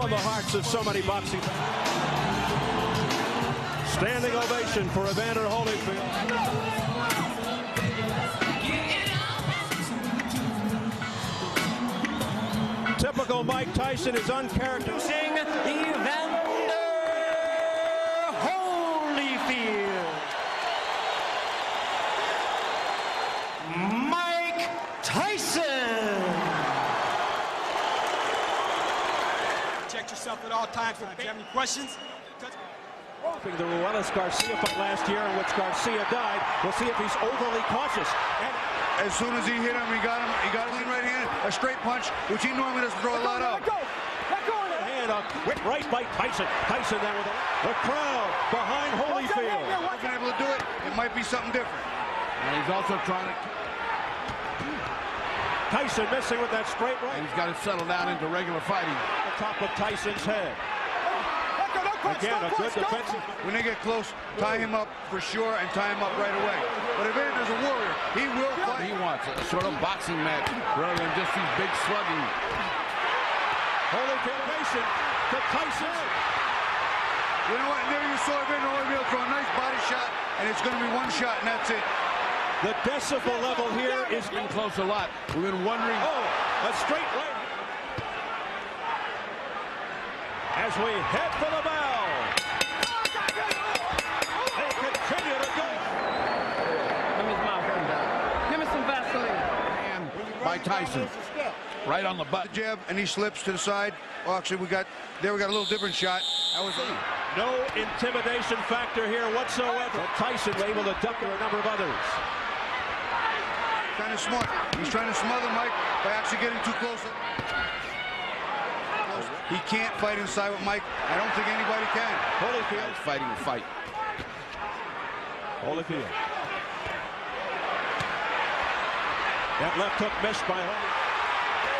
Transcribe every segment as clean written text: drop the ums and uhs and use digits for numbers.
won the hearts of so many boxing fans. Standing ovation for Evander Holyfield. Typical Mike Tyson is uncharacteristic. Evander Holyfield. Mike Tyson. Check yourself at all times. If you have any questions, The Ruelas-Garcia fight last year in which Garcia died. We'll see if he's overly cautious. And as soon as he hit him, he got a clean right hand, a straight punch, which he normally doesn't throw a lot of. hand, a quick right by Tyson. Tyson then with the crowd behind Holyfield. If he's able to do it, it might be something different. And he's also trying to... Tyson missing with that straight right. He's got to settle down into regular fighting. The top of Tyson's head. Again, a good defensive. When they get close, tie him up for sure and tie him up right away. But Evander's a warrior. He will fight. He wants a sort of boxing match rather than just these big slugging. Holyfield to Tyson. You know what? And there you saw Evander Holyfield throw a nice body shot, and it's going to be one shot, and that's it. The decibel level here is been close a lot. We've been wondering. Oh, a straight right. As we head for the bell. They continue to go. Give me his mouth. Give me some Vaseline. And by Tyson. Right on the butt. The jab, and he slips to the side. Well, actually, we got a little different shot. That was no intimidation factor here whatsoever. Tyson able to duck a number of others. Kind of smart. He's trying to smother Mike by actually getting too close. He can't fight inside with Mike. I don't think anybody can. Holyfield is fighting a fight. Holyfield. That left hook missed by Holyfield.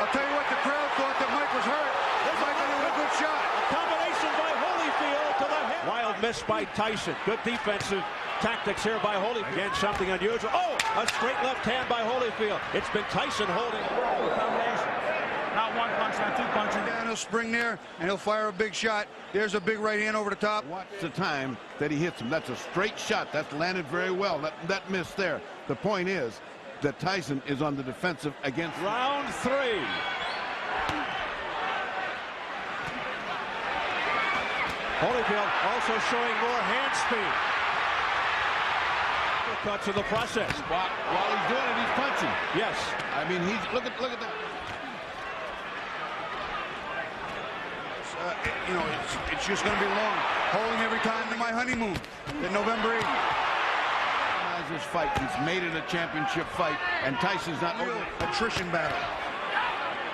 I'll tell you what, the crowd thought that Mike was hurt. Mike had a good shot. A combination by Holyfield to the head. Wild miss by Tyson. Good defensive tactics here by Holyfield. Again, something unusual. Oh, a straight left hand by Holyfield. It's been Tyson holding. not one punch, not two punches. And he'll spring there, and he'll fire a big shot. There's a big right hand over the top. Watch the time that he hits him. That's a straight shot. That's landed very well. That miss there. The point is that Tyson is on the defensive against... Round 3. Holyfield also showing more hand speed. Cuts in the process. While he's doing it, he's punching. Yes. I mean, look at that. You know, it's just going to be long. Holding every time to my honeymoon in November 8th. This fight, he's made it a championship fight, and Tyson's not over. Attrition battle.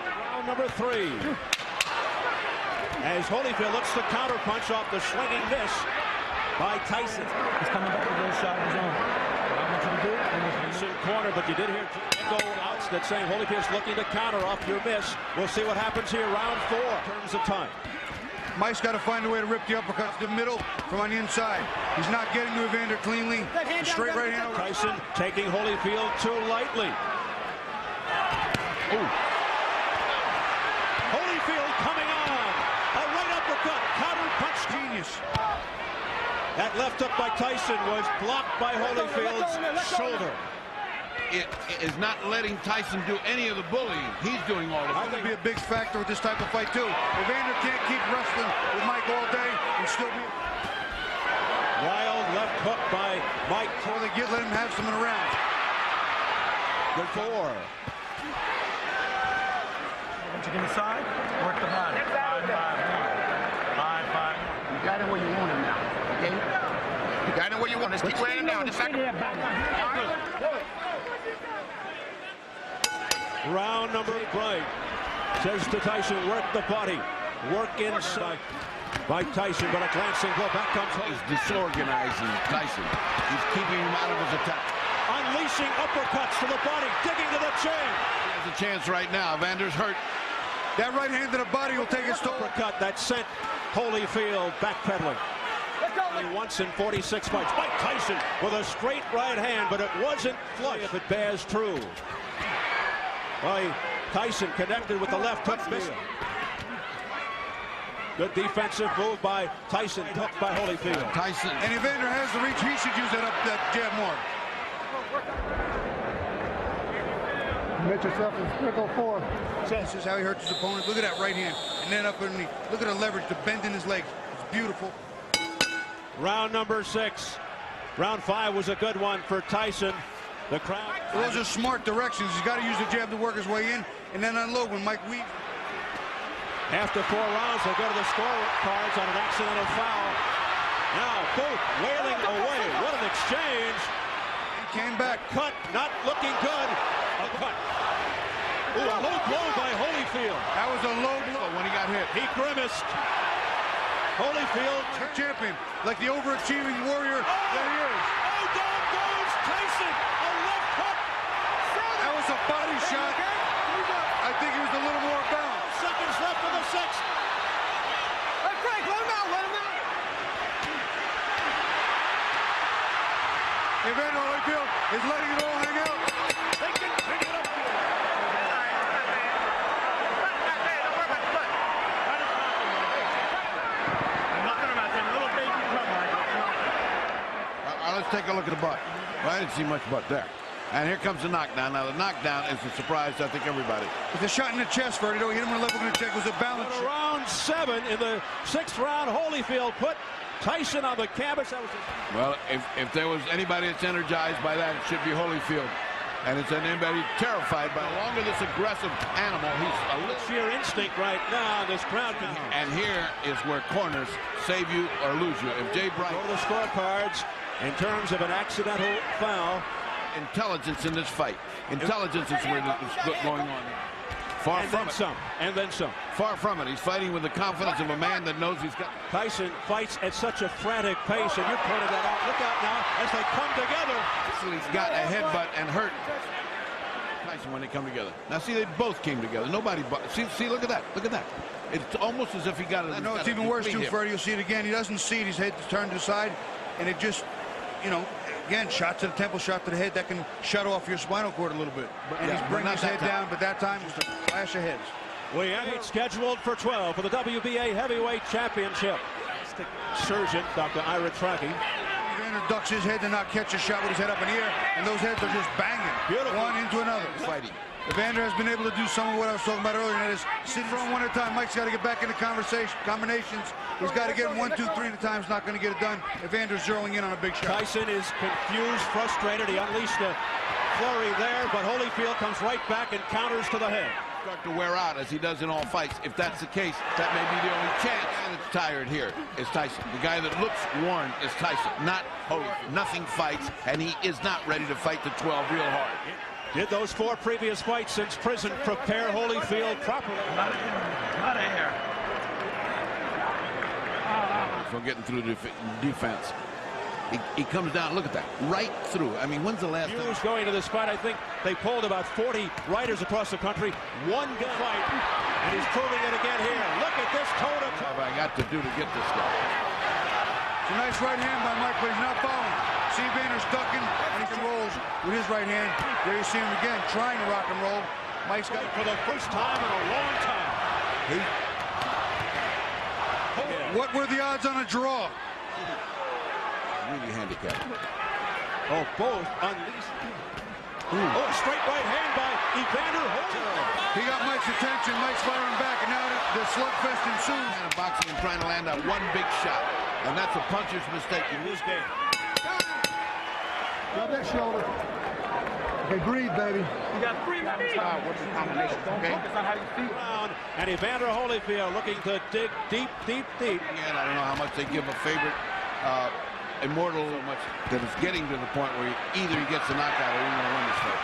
Round number 3. As Holyfield looks to counter punch off the swinging miss by Tyson. He's coming back with a shot of his own. What I want you to do, Tyson corner, but you did hear echo outs that saying Holyfield's looking to counter off your miss. We'll see what happens here. Round 4 in terms of time. Mike's got to find a way to rip the uppercut to the middle from on the inside. He's not getting to Evander cleanly. Straight right hand. Tyson taking Holyfield too lightly. Ooh. Holyfield coming on. A right uppercut. Counter punch. Genius. That left hook by Tyson was blocked by Holyfield's shoulder. It is not letting Tyson do any of the bullying. He's doing all of it. That's going to be a big factor with this type of fight, too. Evander can't keep wrestling with Mike all day and still be... Wild left hook by Mike. So they let him have some in a round. Good 4. Once you get inside, work the body. 5-5. You got it where you want him now, okay? You got it where you want. Just keep weighing down. Just like... Round number 8. Says to Tyson, work the body. Work inside by Tyson, but a glancing blow. Back comes He's disorganizing Tyson. He's keeping him out of his attack. Unleashing uppercuts to the body, digging to the chin. He has a chance right now. Evander's hurt. That right hand to the body will take its toll. Uppercut that sent Holyfield backpedaling. Only once in 46 fights. Mike Tyson with a straight right hand, but it wasn't flush if it bears true. By Tyson connected with the left hook. Good defensive move by Tyson, hooked by Holyfield. Tyson. And Evander has the reach. He should use that jab more. Make yourself in circle 4. This is how he hurts his opponent. Look at that right hand. And then up underneath. Look at the leverage, the bend in his legs. It's beautiful. Round number 6. Round 5 was a good one for Tyson. The crowd. Those are smart directions. He's got to use the jab to work his way in and then unload when Mike weaves. After 4 rounds, they'll go to the scorecards on an accidental foul. Now both wailing away. What an exchange. He came back. Cut, not looking good. A cut. Ooh, a low blow by Holyfield. That was a low blow When he got hit. He grimaced. Holyfield. Champion, like the overachieving warrior that he is. Oh, down goes Tyson. A left hook. That was a body shot. I think he was a little more balanced. Seconds left in the 6th. Hey, Frank, let him out, let him out. Evander Holyfield is letting it all hang out. They can pick it up. Let's take a look at the butt. Well, I didn't see much butt there. And here comes the knockdown. Now, the knockdown is a surprise to, I think, everybody. It's a shot in the chest, Ferdy. He hit him on the level of the check. It was a balance shot. Round 7 in the 6th round, Holyfield put Tyson on the canvas. That was Well, if there was anybody that's energized by that, it should be Holyfield. And it's anybody terrified by longer this aggressive animal. He's a little sheer instinct right now. This crowd can. And here is where corners save you or lose you. If Jay Bright Go to the scorecards in terms of an accidental foul. Intelligence in this fight. Intelligence is where it's going on. Far And from then it. some. And then some. Far from it. He's fighting with the confidence of a man that knows he's got. Tyson fights at such a frantic pace, and you pointed that out. Look out now as they come together. He's got a headbutt and hurt Tyson when they come together. Now see, they both came together. Nobody. See, look at that. Look at that. It's almost as if he got it. No, it's even worse too, Ferdy. You'll see it again. He doesn't see it. His head is turned to the side, and it just, you know, again, shot to the temple, shot to the head. That can shut off your spinal cord a little bit. And he's bringing his head down, but that time just a flash of heads. We have it scheduled for 12 for the WBA Heavyweight Championship. Surgeon, Dr. Ira Trachy. Evander ducks his head to not catch a shot with his head up in the air, and those heads are just banging. Beautiful. One into another. Fighting. Evander has been able to do some of what I was talking about earlier, and that is sit from one at a time. Mike's got to get back into combinations. He's got to get 1, 2, 3 at a time. He's not going to get it done. Evander's zeroing in on a big shot. Tyson is confused, frustrated. He unleashed a flurry there, but Holyfield comes right back and counters to the head. Start to wear out as he does in all fights. If that's the case, that may be the only chance. And it's tired here is Tyson. The guy that looks worn is Tyson, not Holyfield. Nothing fights, and he is not ready to fight the 12 real hard. Did those 4 previous fights since prison prepare Holyfield properly? Out of here. So getting through the defense. He comes down, look at that, right through. I mean, when's the last time? Hughes going to this fight, I think they pulled about 40 writers across the country. One good fight, and he's proving it again here. Look at this toe-to-toe. What have I got to do to get this guy? It's a nice right hand by Mike, but he's not following. See Evander's ducking, and he rolls with his right hand. There you see him again, trying to rock and roll. Mike's got it For the first time in a long time. What were the odds on a draw? Really handicapped. Oh, both unleashed. Oh, straight right hand by Evander Holyfield. He got Mike's attention. Mike's firing back, and now the slugfest ensues. And boxing and trying to land that one big shot. And that's a puncher's mistake. You lose game. Grab that shoulder. Okay, breathe, baby. You got 3 minutes. What's the combination? Okay. Focus on how you feel. And Evander Holyfield looking to dig deep, deep, deep. Again, I don't know how much they give a favorite immortal so much that it's getting to the point where either he gets the knockout or he's going to win this fight.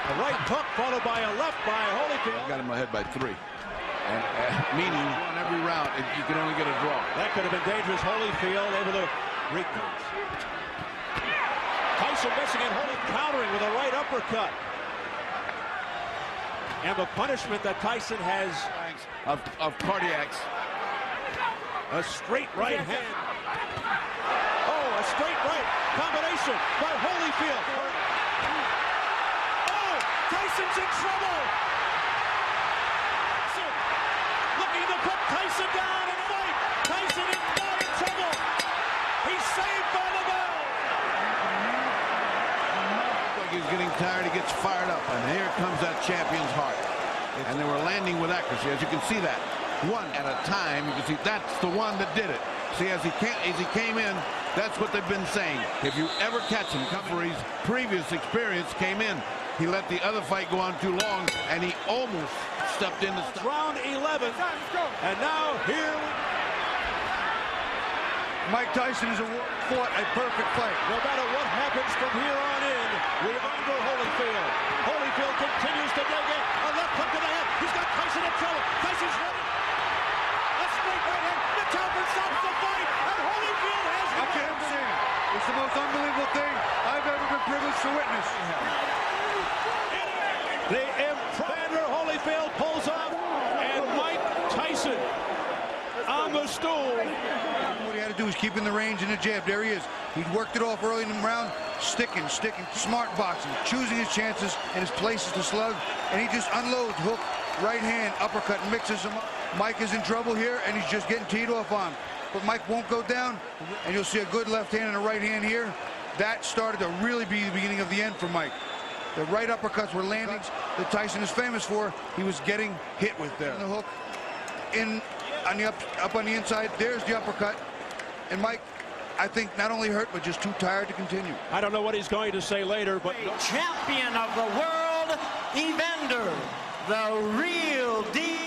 A right hook followed by a left by Holyfield. Got him ahead by 3. And meaning on every round, you can only get a draw. That could have been dangerous. Holyfield able to recover. Tyson missing and Holyfield countering with a right uppercut. And the punishment that Tyson has Of cardiacs. a straight right hand. Oh, a straight right combination by Holyfield. Oh, Tyson's in trouble. Looking to put Tyson down. saved by the bell. Like he's getting tired, he gets fired up, and here comes that champion's heart. And they were landing with accuracy, as you can see that. One at a time, you can see that's the one that did it. See, as he came in, that's what they've been saying. If you ever catch him, referee's previous experience came in. He let the other fight go on too long, and he almost stepped in to stop. Round 11, and now here Mike Tyson has fought a perfect fight. no matter what happens from here on in, we under Holyfield. Holyfield continues to dig in. A left hook to the head. He's got Tyson in trouble. Tyson's ready. A straight right hand. The Talbot stops the fight, and Holyfield has I can't say it. It's the most unbelievable thing I've ever been privileged to witness. The Evander Holyfield pulls up, and Mike Tyson on the stool. What he had to do was keep in the range and the jab. There he is. He worked it off early in the round, sticking, smart boxing, choosing his chances and his places to slug, and he just unloads hook, right hand, uppercut, and mixes them up. Mike is in trouble here, and he's just getting teed off on him. But Mike won't go down, and you'll see a good left hand and a right hand here. That started to really be the beginning of the end for Mike. The right uppercuts were landing that Tyson is famous for. He was getting hit with there. The hook in on the up on the inside. There's the uppercut. And Mike, I think, not only hurt, but just too tired to continue. I don't know what he's going to say later, but Champion of the world, Evander, the real deal.